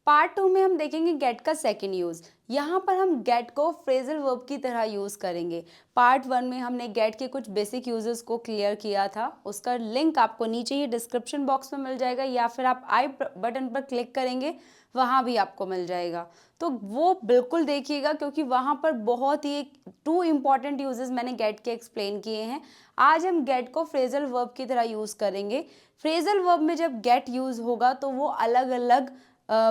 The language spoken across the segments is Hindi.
पार्ट 2 में हम देखेंगे गेट का सेकेंड यूज़। यहाँ पर हम गेट को फ्रेजल वर्ब की तरह यूज़ करेंगे। पार्ट 1 में हमने गेट के कुछ बेसिक यूजेस को क्लियर किया था, उसका लिंक आपको नीचे ही डिस्क्रिप्शन बॉक्स में मिल जाएगा या फिर आप आई बटन पर क्लिक करेंगे वहाँ भी आपको मिल जाएगा, तो वो बिल्कुल देखिएगा क्योंकि वहाँ पर बहुत ही 2 इम्पॉर्टेंट यूजेस मैंने गेट के एक्सप्लेन किए हैं। आज हम गेट को फ्रेजल वर्ब की तरह यूज़ करेंगे। फ्रेजल वर्ब में जब गेट यूज़ होगा तो वो अलग अलग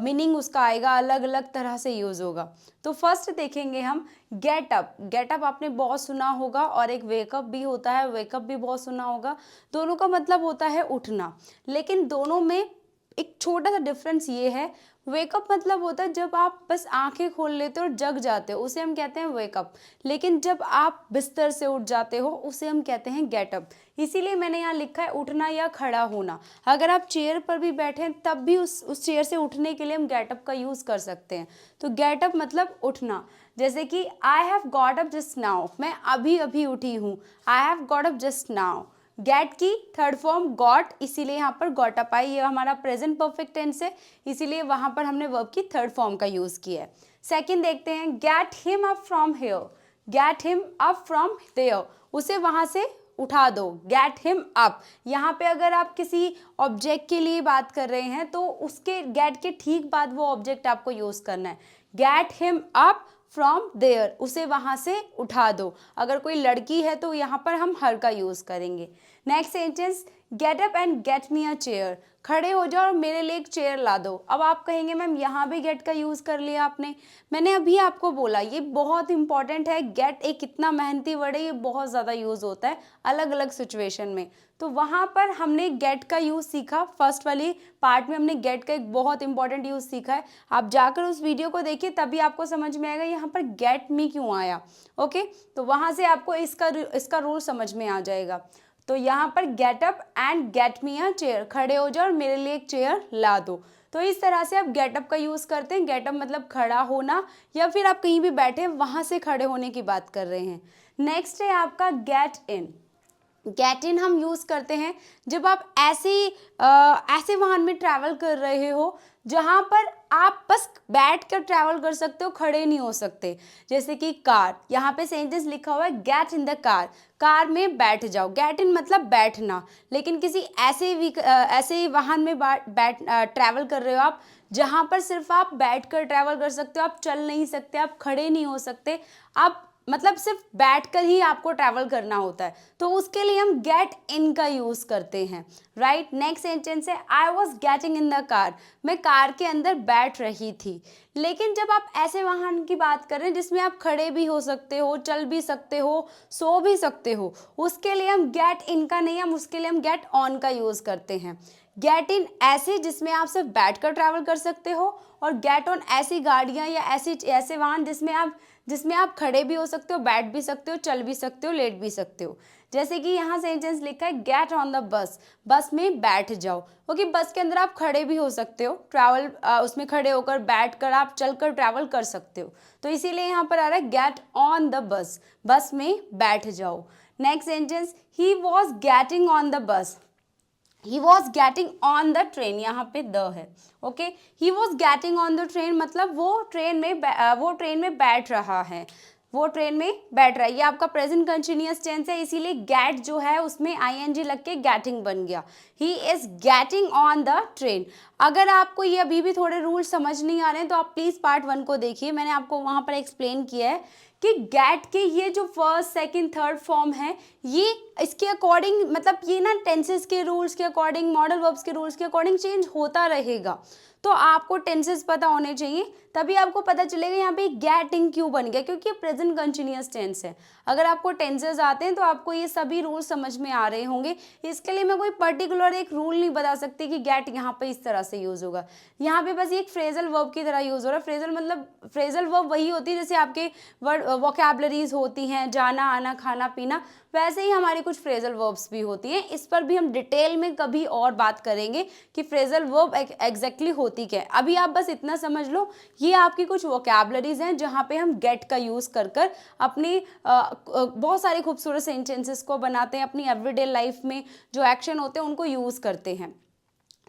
मीनिंग उसका आएगा, अलग अलग तरह से यूज़ होगा। तो फर्स्ट देखेंगे हम गेट अप। गेट अप आपने बहुत सुना होगा और एक वेकअप भी होता है, वेकअप भी बहुत सुना होगा। दोनों का मतलब होता है उठना, लेकिन दोनों में एक छोटा सा डिफरेंस ये है, वेकअप मतलब होता है जब आप बस आंखें खोल लेते हो और जग जाते हो, उसे हम कहते हैं वेकअप। लेकिन जब आप बिस्तर से उठ जाते हो उसे हम कहते हैं गेटअप। इसीलिए मैंने यहाँ लिखा है उठना या खड़ा होना। अगर आप चेयर पर भी बैठे हैं तब भी उस चेयर से उठने के लिए हम गेटअप का यूज़ कर सकते हैं। तो गेटअप मतलब उठना। जैसे कि I have got up just now, मैं अभी अभी उठी हूँ, I have got up just now. Get की थर्ड फॉर्म गॉट, इसीलिए यहाँ पर गॉट अप आई, ये हमारा प्रेजेंट परफेक्ट टेंस है, इसीलिए वहाँ पर हमने वर्ब की थर्ड फॉर्म का यूज़ किया है। सेकंड देखते हैं, get him up from here. Get him up from there, उसे वहाँ से उठा दो, गेट हिम अप। यहाँ पे अगर आप किसी ऑब्जेक्ट के लिए बात कर रहे हैं तो उसके गेट के ठीक बाद वो ऑब्जेक्ट आपको यूज़ करना है। Get him up from there, उसे वहाँ से उठा दो। अगर कोई लड़की है तो यहाँ पर हम हर का यूज़ करेंगे। Next sentence, get up and get me a chair. खड़े हो जाओ और मेरे लिए एक चेयर ला दो। अब आप कहेंगे मैम यहाँ भी गेट का यूज़ कर लिया आपने। मैंने अभी आपको बोला ये बहुत इंपॉर्टेंट है, गेट एक इतना मेहनती वर्ड है, ये बहुत ज़्यादा यूज़ होता है अलग अलग सिचुएशन में। तो वहाँ पर हमने गेट का यूज़ सीखा, फर्स्ट वाली पार्ट में हमने गेट का एक बहुत इंपॉर्टेंट यूज़ सीखा है। आप जाकर उस वीडियो को देखिए तभी आपको समझ में आएगा यहाँ पर गेट मी क्यों आया। ओके, तो वहाँ से आपको इसका रूल समझ में आ जाएगा। तो यहाँ पर get up and get me a chair, खड़े हो जाओ और मेरे लिए एक चेयर ला दो। तो इस तरह से आप गेटअप का यूज़ करते हैं। गेटअप मतलब खड़ा होना, या फिर आप कहीं भी बैठे वहाँ से खड़े होने की बात कर रहे हैं। नेक्स्ट है आपका गेट इन। गेट इन हम यूज़ करते हैं जब आप ऐसे वाहन में ट्रैवल कर रहे हो जहाँ पर आप बस बैठ कर ट्रैवल कर सकते हो, खड़े नहीं हो सकते। जैसे कि कार, यहाँ पे सेंटेंस लिखा हुआ है get in the car, car में बैठ जाओ। गेट इन मतलब बैठना, लेकिन किसी ऐसे वाहन में ट्रैवल कर रहे हो आप जहाँ पर सिर्फ आप बैठ कर ट्रैवल कर सकते हो, आप चल नहीं सकते, आप खड़े नहीं हो सकते, आप मतलब सिर्फ बैठकर ही आपको ट्रैवल करना होता है, तो उसके लिए हम गेट इन का यूज़ करते हैं। राइट, नेक्स्ट सेंटेंस है I was getting in the car, मैं कार के अंदर बैठ रही थी। लेकिन जब आप ऐसे वाहन की बात कर रहे हैं जिसमें आप खड़े भी हो सकते हो, चल भी सकते हो, सो भी सकते हो, उसके लिए हम गेट इन का नहीं, हम उसके लिए हम गेट ऑन का यूज़ करते हैं। गेट इन ऐसे जिसमें आप सिर्फ बैठकर ट्रैवल कर सकते हो, और गेट ऑन ऐसी गाड़ियाँ या ऐसे वाहन जिसमें आप खड़े भी हो सकते हो, बैठ भी सकते हो, चल भी सकते हो, लेट भी सकते हो। जैसे कि यहाँ सेंटेंस लिखा है गेट ऑन द बस, बस में बैठ जाओ। क्योंकि बस के अंदर आप खड़े भी हो सकते हो, ट्रैवल उसमें खड़े होकर बैठकर आप चलकर ट्रैवल कर सकते हो, तो इसीलिए यहाँ पर आ रहा है गेट ऑन द बस, बस में बैठ जाओ। Next sentence, he was getting on the bus, he was getting on the train, यहाँ पे द है। Okay, he was getting on the train मतलब वो ट्रेन में बैठ रहा है, वो ट्रेन में बैठ रहा है। ये आपका प्रेजेंट कंटिन्यूअस टेंस है, इसीलिए गेट जो है उसमें आईएनजी लग के गेटिंग बन गया। He is getting on the train. अगर आपको ये अभी भी थोड़े रूल समझ नहीं आ रहे हैं तो आप प्लीज़ पार्ट 1 को देखिए, मैंने आपको वहाँ पर एक्सप्लेन किया है कि गेट के ये जो फर्स्ट सेकंड थर्ड फॉर्म है, ये इसके अकॉर्डिंग मतलब ये ना टेंसेस के रूल्स के अकॉर्डिंग, मॉडल वर्ब्स के रूल्स के अकॉर्डिंग चेंज होता रहेगा। तो आपको टेंसेस पता होने चाहिए, तभी आपको पता चलेगा यहाँ पे गेटिंग क्यों बन गया, क्योंकि ये प्रेजेंट कंटिन्यूअस टेंस है। अगर आपको टेंसेस आते हैं तो आपको ये सभी रूल समझ में आ रहे होंगे। इसके लिए मैं कोई पर्टिकुलर एक रूल नहीं बता सकती कि गेट यहाँ पे इस तरह से यूज़ होगा। यहाँ पे बस ये एक फ्रेजल वर्ब की तरह यूज़ हो रहा है। फ्रेजल मतलब फ्रेजल वर्ब वही होती है जैसे आपके वर्ड वोकैबलरीज होती हैं, जाना आना खाना पीना, वैसे ही हमारी कुछ फ्रेजल वर्ब्स भी होती हैं। इस पर भी हम डिटेल में कभी और बात करेंगे कि फ्रेजल वर्ब एग्जैक्टली होती क्या है। अभी आप बस इतना समझ लो, ये आपकी कुछ वोकैबलरीज हैं जहाँ पे हम गेट का यूज़ कर कर अपनी बहुत सारे खूबसूरत सेंटेंसेस को बनाते हैं, अपनी एवरीडे लाइफ में जो एक्शन होते हैं उनको यूज़ करते हैं।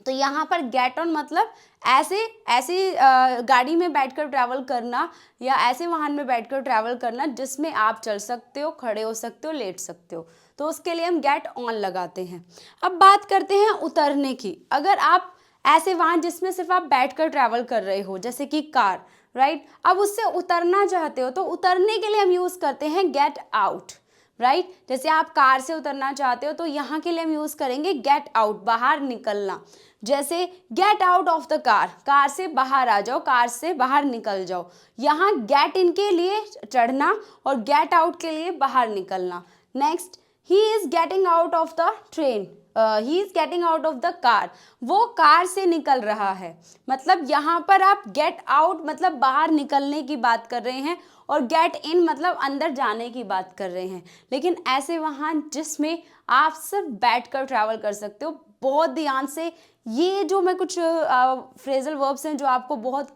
तो यहाँ पर गेट ऑन मतलब ऐसे ऐसे गाड़ी में बैठकर ट्रैवल करना या ऐसे वाहन में बैठकर ट्रैवल करना जिसमें आप चल सकते हो, खड़े हो सकते हो, लेट सकते हो, तो उसके लिए हम गेट ऑन लगाते हैं। अब बात करते हैं उतरने की। अगर आप ऐसे वाहन जिसमें सिर्फ आप बैठकर ट्रैवल कर रहे हो जैसे कि कार, राइट, अब उससे उतरना चाहते हो तो उतरने के लिए हम यूज़ करते हैं गेट आउट, राइट। जैसे आप कार से उतरना चाहते हो तो यहाँ के लिए हम यूज़ करेंगे गेट आउट, बाहर निकलना। जैसे get out of the car, car से बाहर आ जाओ, कार से बाहर निकल जाओ। यहाँ गेट इन के लिए चढ़ना और गेट आउट के लिए बाहर निकलना। Next, he is getting out of the train, he is getting out of the car, वो कार से निकल रहा है। मतलब यहाँ पर आप गेट आउट मतलब बाहर निकलने की बात कर रहे हैं और गेट इन मतलब अंदर जाने की बात कर रहे हैं। लेकिन ऐसे वाहन जिसमें आप सिर्फ बैठकर ट्रैवल कर सकते हो, बहुत ध्यान से ये जो मैं कुछ फ्रेजल वर्ब्स हैं जो आपको बहुत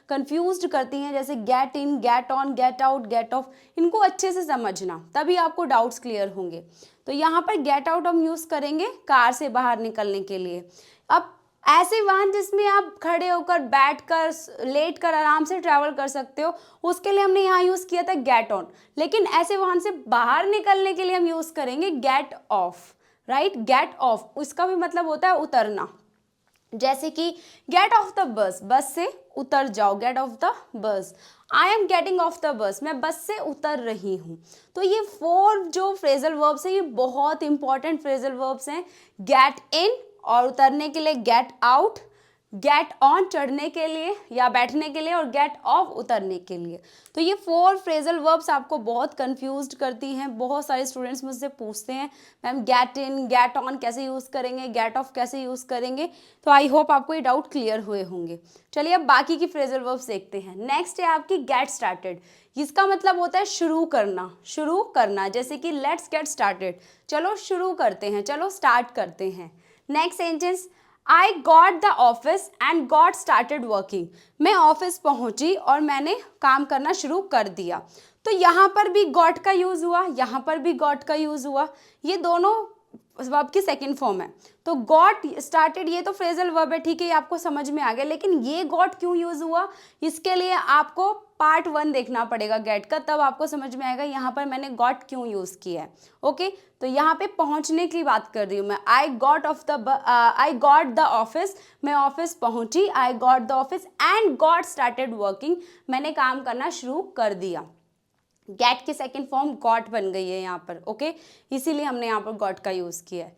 कंफ्यूज्ड करती हैं, जैसे get in, get on, get out, get off, इनको अच्छे से समझना, तभी आपको डाउट्स क्लियर होंगे। तो यहाँ पर गेट आउट हम यूज़ करेंगे कार से बाहर निकलने के लिए। अब ऐसे वाहन जिसमें आप खड़े होकर, बैठकर, लेट कर आराम से ट्रैवल कर सकते हो, उसके लिए हमने यहाँ यूज़ किया था गेट ऑन। लेकिन ऐसे वाहन से बाहर निकलने के लिए हम यूज़ करेंगे get off, right, get off. उसका भी मतलब होता है उतरना। जैसे कि गेट ऑफ द बस, बस से उतर जाओ, gate off the bus. I am getting off the bus, मैं बस से उतर रही हूँ। तो ये 4 जो फ्रेजल वर्ब्स हैं ये बहुत इंपॉर्टेंट फ्रेजल वर्ब्स हैं। गेट इन और उतरने के लिए गेट आउट, गेट ऑन चढ़ने के लिए या बैठने के लिए, और गेट ऑफ उतरने के लिए। तो ये 4 फ्रेजल वर्ब्स आपको बहुत कंफ्यूज्ड करती हैं। बहुत सारे स्टूडेंट्स मुझसे पूछते हैं ma'am gate in, get on कैसे यूज़ करेंगे, गेट ऑफ कैसे यूज़ करेंगे। तो आई होप आपको ये डाउट क्लियर हुए होंगे। चलिए अब बाकी की फ्रेजल वर्ब्स देखते हैं। नेक्स्ट है आपकी गेट स्टार्टेड। इसका मतलब होता है शुरू करना, शुरू करना। जैसे कि लेट्स गेट स्टार्टेड, चलो शुरू करते हैं, चलो स्टार्ट करते हैं। Next sentence, I got the office and got started working, मैं ऑफिस पहुंची और मैंने काम करना शुरू कर दिया। तो यहाँ पर भी गॉट का यूज़ हुआ, यहाँ पर भी गॉट का यूज़ हुआ। ये दोनों वर्ब की सेकंड फॉर्म है। तो गॉट स्टार्टेड ये तो फ्रेजल वर्ब है, ठीक है, ये आपको समझ में आ गया। लेकिन ये गॉट क्यों यूज़ हुआ, इसके लिए आपको पार्ट 1 देखना पड़ेगा गेट का, तब आपको समझ में आएगा यहाँ पर मैंने गॉट क्यों यूज़ किया है। ओके, तो यहाँ पे पहुँचने की बात कर रही हूँ मैं। आई गॉट द ऑफिस, मैं ऑफिस पहुँची। I got the office and got started working, मैंने काम करना शुरू कर दिया। गेट की सेकेंड फॉर्म गॉट बन गई है यहाँ पर। ओके, इसीलिए हमने यहाँ पर गॉट का यूज़ किया है।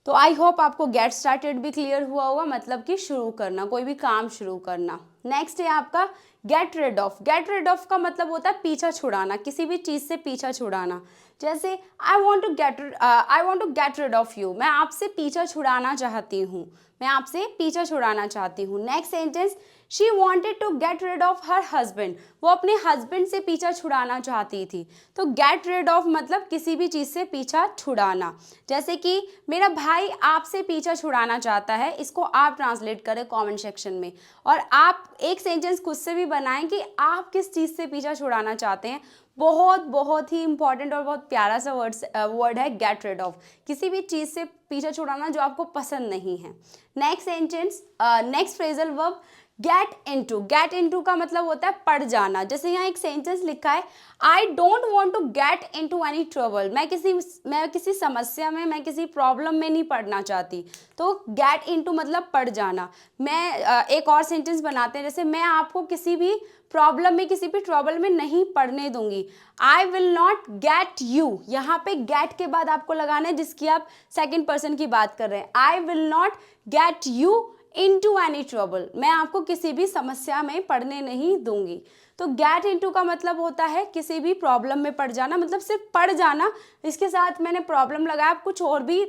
तो आई होप आपको गेट स्टार्टेड भी क्लियर हुआ होगा, मतलब कि शुरू करना, कोई भी काम शुरू करना। नेक्स्ट है आपका get rid of. Get rid of का मतलब होता है पीछा छुड़ाना, किसी भी चीज़ से पीछा छुड़ाना। जैसे I want to get rid of you, मैं आपसे पीछा छुड़ाना चाहती हूँ, मैं आपसे पीछा छुड़ाना चाहती हूँ। Next sentence, she wanted to get rid of her husband, वो अपने हस्बैंड से पीछा छुड़ाना चाहती थी। तो गेट रिड ऑफ मतलब किसी भी चीज़ से पीछा छुड़ाना। जैसे कि मेरा भाई आपसे पीछा छुड़ाना चाहता है, इसको आप ट्रांसलेट करें कमेंट सेक्शन में, और आप एक सेंटेंस खुद से भी बनाएं कि आप किस चीज़ से पीछा छुड़ाना चाहते हैं। बहुत ही इंपॉर्टेंट और बहुत प्यारा सा वर्ड है गेट रिड ऑफ, किसी भी चीज़ से पीछा छुड़ाना जो आपको पसंद नहीं है। Next sentence, next phrasal verb get into. Get into का मतलब होता है पड़ जाना। जैसे यहाँ एक सेंटेंस लिखा है, I don't want to get into any trouble, मैं किसी समस्या में, मैं किसी प्रॉब्लम में नहीं पड़ना चाहती। तो गेट इनटू मतलब पड़ जाना। मैं एक और सेंटेंस बनाते हैं, जैसे मैं आपको किसी भी प्रॉब्लम में, किसी भी ट्रबल में नहीं पड़ने दूंगी। I will not get you, यहाँ पे गेट के बाद आपको लगाना है जिसकी आप सेकेंड पर्सन की बात कर रहे हैं। I will not get you into any trouble, मैं आपको किसी भी समस्या में पड़ने नहीं दूंगी। तो गेट इनटू का मतलब होता है किसी भी प्रॉब्लम में पड़ जाना, मतलब सिर्फ पड़ जाना। इसके साथ मैंने प्रॉब्लम लगाया, आप कुछ और भी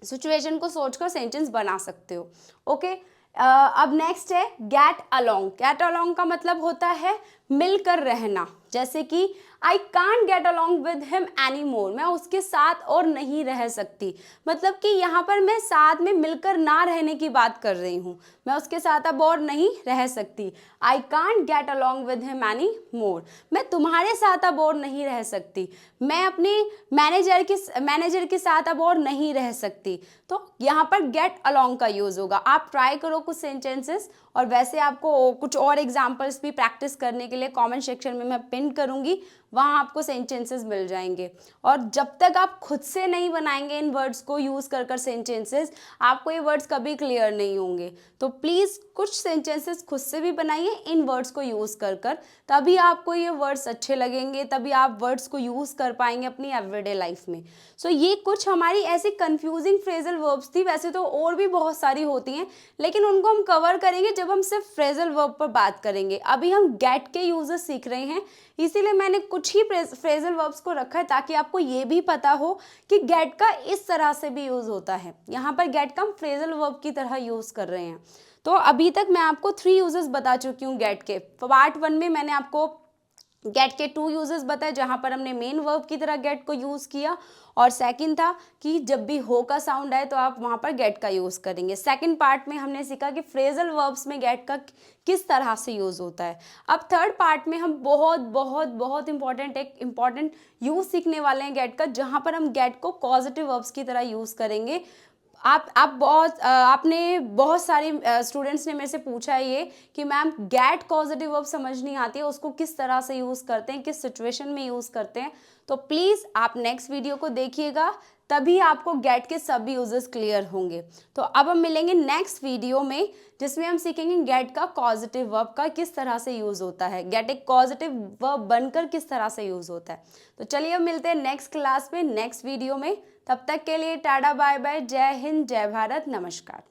सिचुएशन को सोचकर सेंटेंस बना सकते हो। ओके, अब नेक्स्ट है गेट अलोंग। गेट अलोंग का मतलब होता है मिलकर रहना, जैसे कि I can't get along with him any more, मैं उसके साथ और नहीं रह सकती। मतलब कि यहाँ पर मैं साथ में मिलकर ना रहने की बात कर रही हूँ, मैं उसके साथ अब और नहीं रह सकती। I can't get along with him any more, मैं तुम्हारे साथ अब और नहीं रह सकती। मैं अपने मैनेजर के साथ अब और नहीं रह सकती। तो यहाँ पर गेट अलॉन्ग का यूज़ होगा। आप ट्राई करो कुछ सेंटेंसेस, और वैसे आपको कुछ और एग्जाम्पल्स भी प्रैक्टिस करने के लिए कमेंट सेक्शन में मैं पिन करूँगी, वहाँ आपको सेंटेंसेस मिल जाएंगे। और जब तक आप खुद से नहीं बनाएंगे इन वर्ड्स को यूज़ कर कर सेंटेंसेस, आपको ये वर्ड्स कभी क्लियर नहीं होंगे। तो प्लीज़ कुछ सेंटेंसेस खुद से भी बनाइए इन वर्ड्स को यूज़ कर कर, तभी आपको ये वर्ड्स अच्छे लगेंगे, तभी आप वर्ड्स को यूज़ कर पाएंगे अपनी एवरीडे लाइफ में। सो ये कुछ हमारी ऐसी कंफ्यूजिंग फ्रेजल वर्ब्स थी। वैसे तो और भी बहुत सारी होती हैं, लेकिन उनको हम कवर करेंगे जब हम सिर्फ फ्रेजल वर्ब पर बात करेंगे। अभी हम गेट के यूजेस सीख रहे हैं, इसीलिए मैंने कुछ ही फ्रेजल वर्ब्स को रखा है ताकि आपको ये भी पता हो कि गेट का इस तरह से भी यूज़ होता है। यहाँ पर गेट का हम फ्रेजल वर्ब की तरह यूज़ कर रहे हैं। तो अभी तक मैं आपको 3 यूजेस बता चुकी हूँ गेट के। पार्ट 1 में मैंने आपको गेट के 2 यूजेस बताए, जहाँ पर हमने मेन वर्ब की तरह गेट को यूज़ किया, और सेकंड था कि जब भी हो का साउंड आए तो आप वहाँ पर गेट का यूज़ करेंगे। सेकंड पार्ट में हमने सीखा कि फ्रेजल वर्ब्स में गेट का किस तरह से यूज़ होता है। अब थर्ड पार्ट में हम बहुत बहुत बहुत एक इम्पॉर्टेंट यूज़ सीखने वाले हैं गेट का, जहाँ पर हम गेट को पॉजिटिव वर्ब्स की तरह यूज़ करेंगे। आपने बहुत सारे स्टूडेंट्स ने मेरे से पूछा है ये कि मैम गेट कॉजेटिव वर्ब समझ नहीं आती है, उसको किस तरह से यूज़ करते हैं, किस सिचुएशन में यूज़ करते हैं। तो प्लीज़ आप नेक्स्ट वीडियो को देखिएगा, तभी आपको गेट के सभी यूजेस क्लियर होंगे। तो अब हम मिलेंगे नेक्स्ट वीडियो में, जिसमें हम सीखेंगे गेट का कॉजेटिव वर्ब का किस तरह से यूज़ होता है, गेट एक पॉजिटिव वर्ब बनकर किस तरह से यूज़ होता है। तो चलिए अब मिलते हैं नेक्स्ट क्लास में, नेक्स्ट वीडियो में। तब तक के लिए टाटा बाय बाय, जय हिंद, जय भारत, नमस्कार।